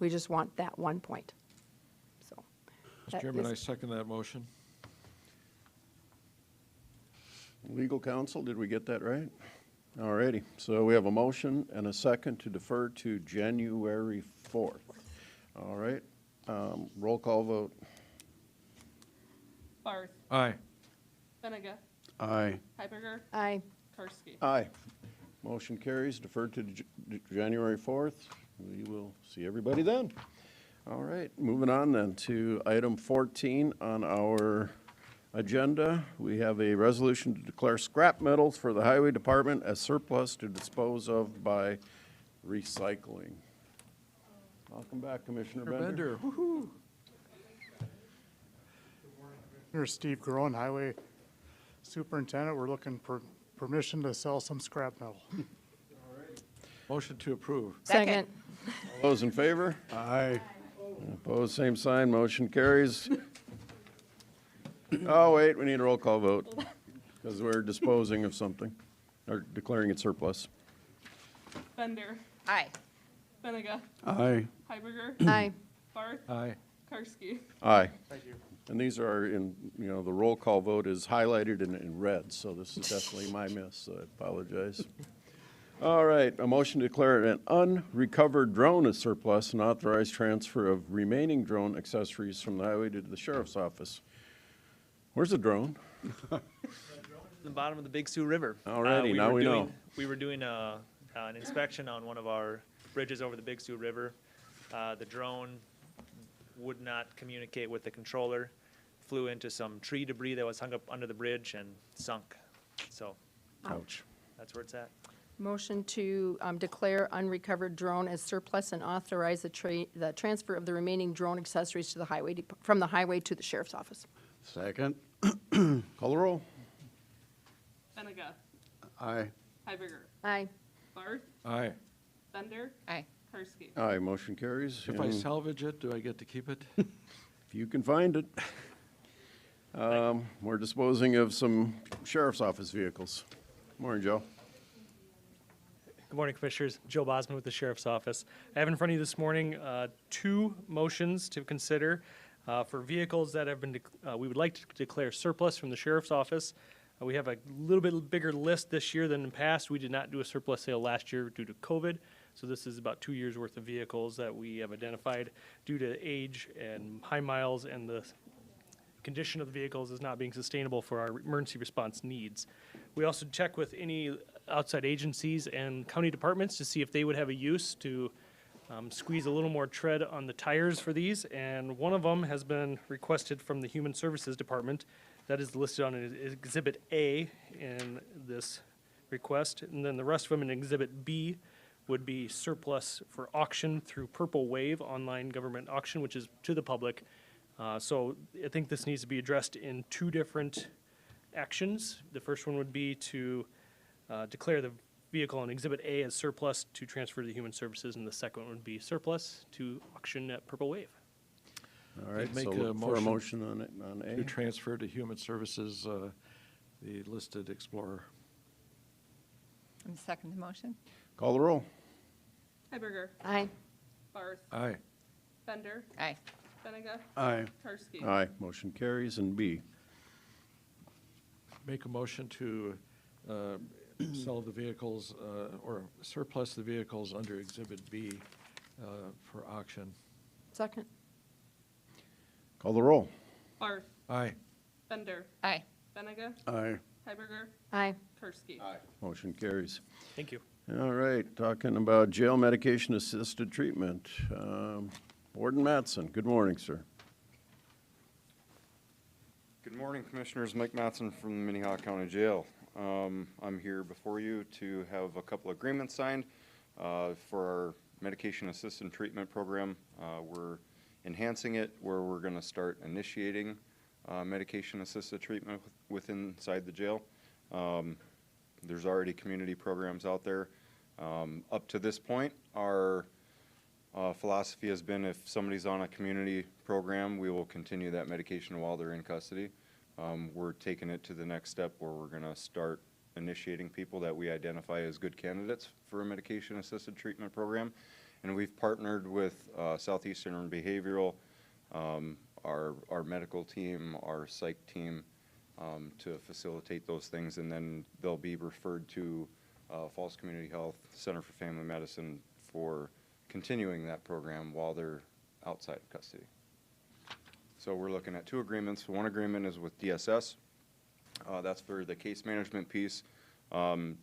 We just want that 1 point. So, Mr. Chairman, I second that motion. Legal counsel, did we get that right? All righty. So we have a motion and a second to defer to January 4th. All right. Roll call vote. Barth. Aye. Benega. Aye. Heiberger. aye. Karski. Aye. Motion carries, deferred to January 4th. We will see everybody then. All right, moving on then to item 14 on our agenda. We have a resolution to declare scrap metals for the Highway Department as surplus to dispose of by recycling. Welcome back, Commissioner Bender. Woo-hoo. Here's Steve Groen, Highway Superintendent. We're looking for permission to sell some scrap metal. Motion to approve. Second. All those in favor? Aye. Opposed, same sign, motion carries. Oh, wait, we need a roll call vote because we're disposing of something or declaring it surplus. Bender. Aye. Benega. Aye. Heiberger. Aye. Barth. Aye. Karski. Aye. Thank you. And these are in, you know, the roll call vote is highlighted in red, so this is definitely my miss, so I apologize. All right, a motion to declare an unrecovered drone as surplus and authorize transfer of remaining drone accessories from the highway to the sheriff's office. Where's the drone? The bottom of the Big Sioux River. Alrighty, now we know. We were doing an inspection on one of our bridges over the Big Sioux River. The drone would not communicate with the controller, flew into some tree debris that was hung up under the bridge and sunk. So Ouch. that's where it's at. Motion to declare unrecovered drone as surplus and authorize the transfer of the remaining drone accessories to the highway, from the highway to the sheriff's office. Second. Call the roll. Benega. Aye. Heiberger. Aye. Barth. Aye. Bender. Aye. Karski. Aye, motion carries. If I And salvage it, do I get to keep it? if you can find it. We're disposing of some sheriff's office vehicles. Morning, Joe. Good morning, Commissioners. Joe Bosman with the Sheriff's Office. I have in front of you this morning two motions to consider for vehicles that have been, we would like to declare surplus from the Sheriff's Office. We have a little bit bigger list this year than in the past. We did not do a surplus sale last year due to COVID, so this is about 2 years' worth of vehicles that we have identified due to age and high miles, and the condition of the vehicles is not being sustainable for our emergency response needs. We also check with any outside agencies and county departments to see if they would have a use to squeeze a little more tread on the tires for these, and one of them has been requested from the Human Services Department. That is listed on Exhibit A in this request, and then the rest of them in Exhibit B would be surplus for auction through Purple Wave online government auction, which is to the public. So I think this needs to be addressed in two different actions. The first one would be to declare the vehicle on Exhibit A as surplus to transfer to Human Services, and the second one would be surplus to auction at Purple Wave. All right, Make so a look for a motion motion on it, on To A. transfer to Human Services the listed Explorer. And second the motion? Call the roll. Heiberger. Aye. Barth. Aye. Bender. Aye. Benega. Aye. Karski. Aye, motion carries. And B. Make a motion to sell the vehicles or surplus the vehicles under Exhibit B for auction. Second. Call the roll. Barth. Aye. Bender. Aye. Benega. Aye. Heiberger. Aye. Karski. Motion carries. Thank you. All right, talking about jail medication-assisted treatment. Warden Mattson, good morning, sir. Good morning, Commissioners. Mike Mattson from the Minnehaha County Jail. I'm here before you to have a couple agreements signed for our medication-assisted treatment program. We're enhancing it where we're going to start initiating medication-assisted treatment inside the jail. There's already community programs out there. Up to this point, our philosophy has been if somebody's on a community program, we will continue that medication while they're in custody. We're taking it to the next step where we're going to start initiating people that we identify as good candidates for a medication-assisted treatment program. And we've partnered with Southeastern Behavioral, our medical team, our psych team, to facilitate those things, and then they'll be referred to Falls Community Health Center for Family Medicine for continuing that program while they're outside of custody. So we're looking at 2 agreements. One agreement is with DSS. That's for the case management piece.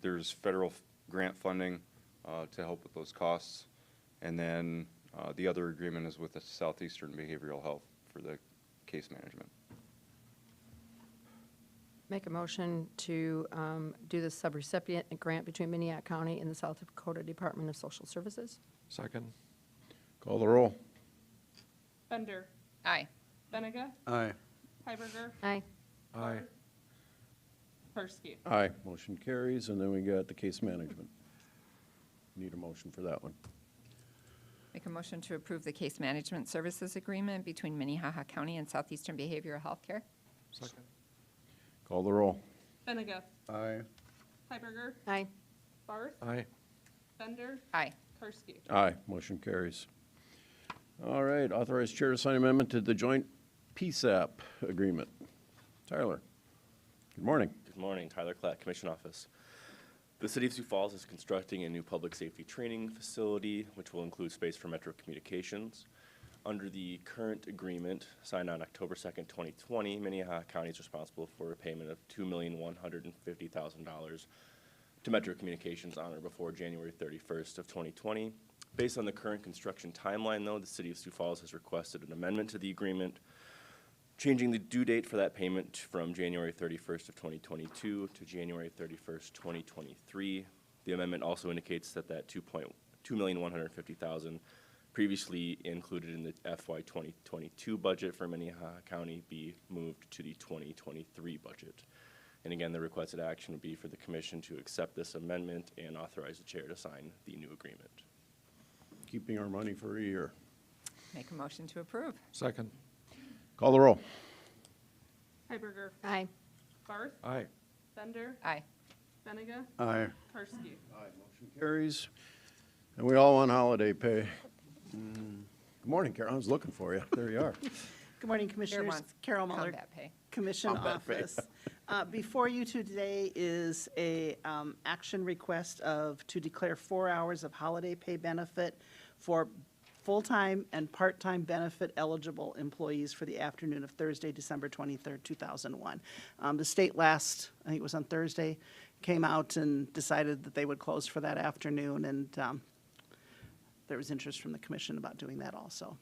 There's federal grant funding to help with those costs. And then the other agreement is with the Southeastern Behavioral Health for the case management. Make a motion to do the subrecipient grant between Minnehaha County and the South Dakota Department of Social Services. Second. Call the roll. Bender. Aye. Benega. Aye. Hiberger. Aye. Aye. Karski. Aye. Motion carries, and then we got the case management. Need a motion for that one. Make a motion to approve the case management services agreement between Minnehaha County and Southeastern Behavioral Healthcare. Second. Call the roll. Benega. Aye. Hiberger. Aye. Barth. Aye. Bender. Aye. Karski. Aye. Motion carries. All right, authorized chair to sign amendment to the joint PSAP agreement. Tyler. Good morning. Good morning, Tyler Klatt, Commission Office. The City of Sioux Falls is constructing a new public safety training facility, which will include space for Metro Communications. Under the current agreement, signed on October 2nd, 2020, Minnehaha County is responsible for a payment of $2,150,000 to Metro Communications on or before January 31st of 2020. Based on the current construction timeline, though, the City of Sioux Falls has requested an amendment to the agreement, changing the due date for that payment from January 31st of 2022 to January 31st, 2023. The amendment also indicates that $2,150,000 previously included in the FY 2022 budget for Minnehaha County be moved to the 2023 budget. And again, the requested action would be for the commission to accept this amendment and authorize the chair to sign the new agreement. Keeping our money for a year. Make a motion to approve. Second. Call the roll. Hiberger. Aye. Barth. Aye. Bender. Aye. Benega. Aye. Karski. Motion carries. And we all want holiday pay. Good morning, Carol. I was looking for you. There you are. Good morning, Chair Commissioners. wants Carol Muller, combat pay. Commission Combat pay. Office. Before you today is a action request to declare 4 hours of holiday pay benefit for full-time and part-time benefit eligible employees for the afternoon of Thursday, December 23rd, 2001. The state I think it was on Thursday, came out and decided that they would close for that afternoon, and there was interest from the commission about doing that also.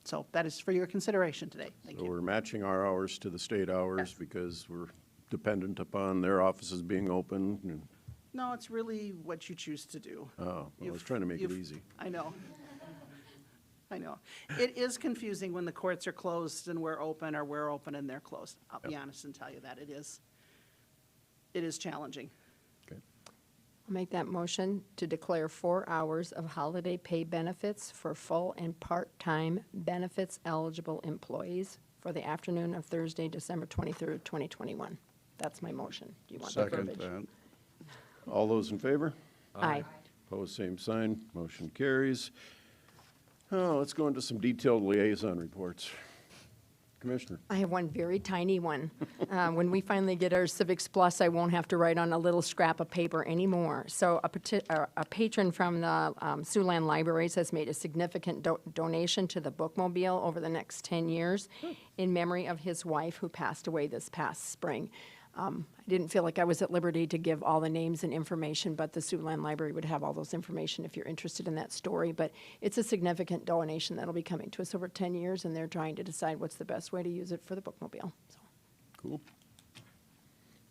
So that is for your consideration today. Thank So you. we're matching our hours to the state hours Yes. because we're dependent upon their offices being open. and- No, it's really what you choose to do. Oh, well, I was You've- trying to make it you've- easy. I know. I know. It is confusing when the courts are closed and we're open, or we're open and they're closed. I'll be honest and tell you that. It is challenging. Okay. I'll make that motion to declare 4 hours of holiday pay benefits for full and part-time benefits eligible employees for the afternoon of Thursday, December 23rd, 2021. That's my motion. Do you want the Second verbiage? that. All those in favor? Aye. Opposed, same sign. Motion carries. Oh, let's go into some detailed liaison reports. Commissioner. I have one very tiny one. When we finally get our Civics Plus, I won't have to write on a little scrap of paper anymore. So a patron from the Siouxland Libraries has made a significant donation to the bookmobile over the next 10 years in memory of his wife who passed away this past spring. I didn't feel like I was at liberty to give all the names and information, but the Siouxland Library would have all those information if you're interested in that story. But it's a significant donation that'll be coming to us over 10 years, and they're trying to decide what's the best way to use it for the bookmobile. So. Cool.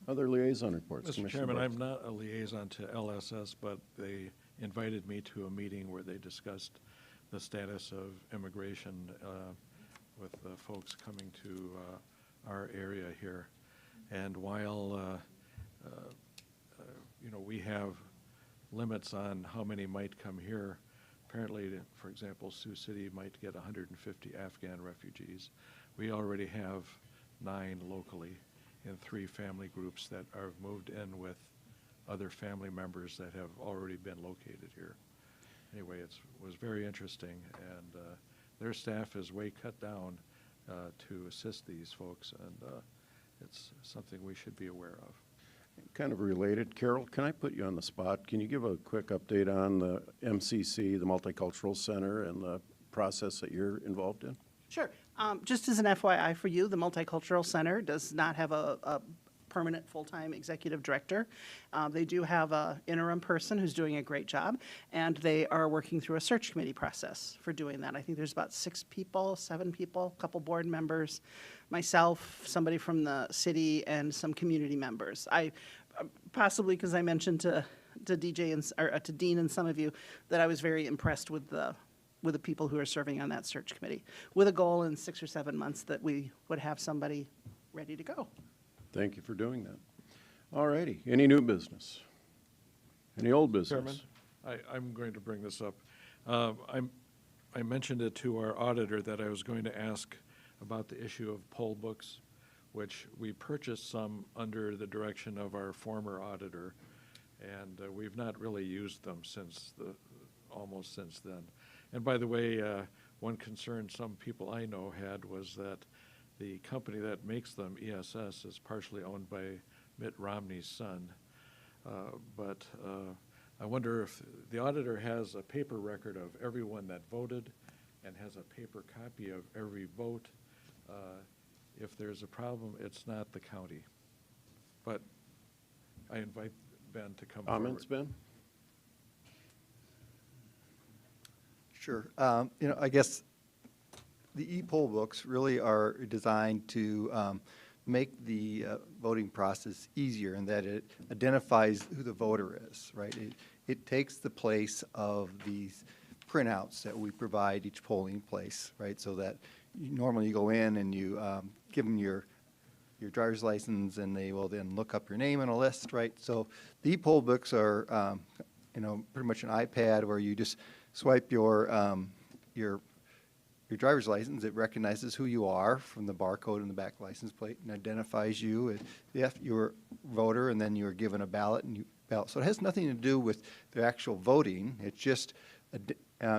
Other liaison reports. Mr. Commissioner Chairman, Barth. I'm not a liaison to LSS, but they invited me to a meeting where they discussed the status of immigration with folks coming to our area here. And while, we have limits on how many might come here, apparently, for example, Sioux City might get 150 Afghan refugees. We already have 9 locally in 3 family groups that are moved in with other family members that have already been located here. anyway, was very interesting, and their staff is way cut down to assist these folks, and it's something we should be aware of. Kind of related, Carol, can I put you on the spot? Can you give a quick update on the MCC, the Multicultural Center, and the process that you're involved in? Sure. Just as an FYI for you, the Multicultural Center does not have a permanent full-time executive director. They do have an interim person who's doing a great job, and they are working through a search committee process for doing that. I think there's about 6 people, 7 people, a couple board members, myself, somebody from the city, and some community members. I possibly because I mentioned to DJ and or to Dean and some of you that I was very impressed with the people who are serving on that search committee, with a goal in 6 or 7 months that we would have somebody ready to go. Thank you for doing that. All righty. Any new business? Any old business? Chairman, I'm going to bring this up. I mentioned it to our auditor that I was going to ask about the issue of poll books, which we purchased some under the direction of our former auditor, and we've not really used them almost since then. And by the way, one concern some people I know had was that the company that makes them, ESS, is partially owned by Mitt Romney's son. But I wonder if the auditor has a paper record of everyone that voted and has a paper copy of every vote. If there's a problem, it's not the county. But I invite Ben to come forward. Comments, Ben? Sure. I guess the e-poll books really are designed to make the voting process easier in that it identifies who the voter is, right? It takes the place of these printouts that we provide each polling place, right? So that normally you go in and you give them your driver's license, and they will then look up your name in a list, right? So the e-poll books are, pretty much an iPad where you just swipe your driver's license. It recognizes who you are from the barcode in the back license plate and identifies you if you're a voter, and then you're given a ballot and you ballot. So it has nothing to do with the actual voting. It just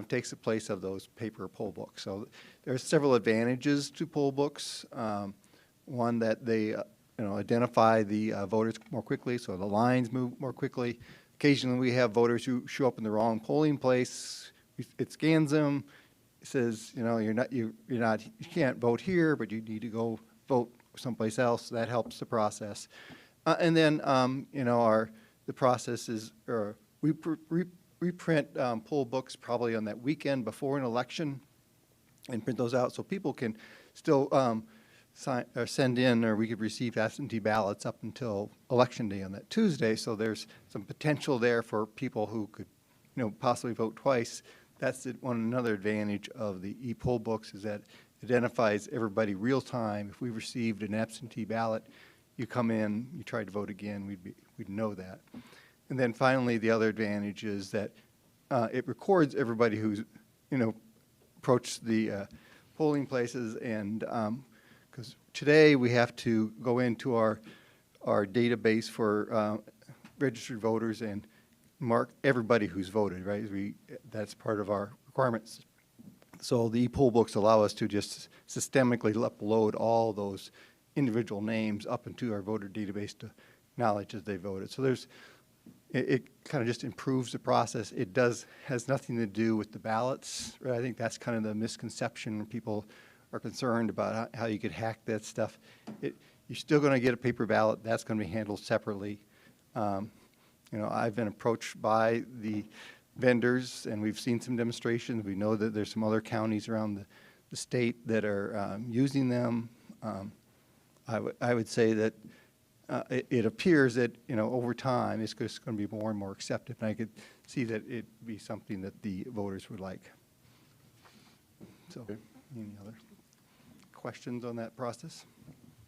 takes the place of those paper poll books. So there are several advantages to poll books. One, that they identify the voters more quickly, so the lines move more quickly. Occasionally we have voters who show up in the wrong polling place. It scans them. It says, you can't vote here, but you need to go vote someplace else. That helps the process. And then, the process is, we print poll books probably on that weekend before an election and print those out so people can still send in, or we could receive absentee ballots up until election day on that Tuesday. So there's some potential there for people who could, possibly vote twice. That's another advantage of the e-poll books, is that it identifies everybody real time. If we received an absentee ballot, you come in, you try to vote again, we'd know that. And then finally, the other advantage is that it records everybody who's, approached the polling places, and because today we have to go into our database for registered voters and mark everybody who's voted, right? That's part of our requirements. So the e-poll books allow us to just systemically upload all those individual names up into our voter database to acknowledge that they voted. So it kind of just improves the process. It has nothing to do with the ballots, right? I think that's kind of the misconception when people are concerned about how you could hack that stuff. You're still going to get a paper ballot. That's going to be handled separately. I've been approached by the vendors, and we've seen some demonstrations. We know that there's some other counties around the state that are using them. I would say that it appears that, over time, it's just going to be more and more accepted, and I could see that it'd be something that the voters would like. So, Okay. Any other questions on that process?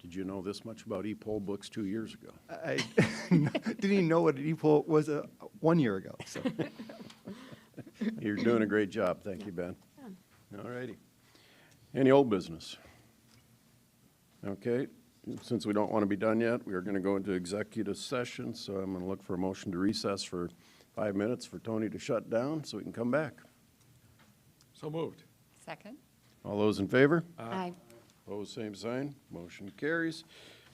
Did you know this much about e-poll books 2 years ago? I didn't even know what an e-poll was 1 year ago. So. You're doing a great job. Thank you, Ben. All righty. Any old business? Okay. Since we don't want to be done yet, we are going to go into executive session, so I'm going to look for a motion to recess for 5 minutes for Tony to shut down so we can come back. So moved. Second? All those in favor? Aye. Opposed, same sign. Motion carries.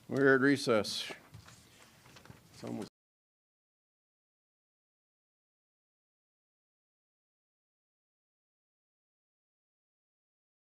We're at recess. It's almost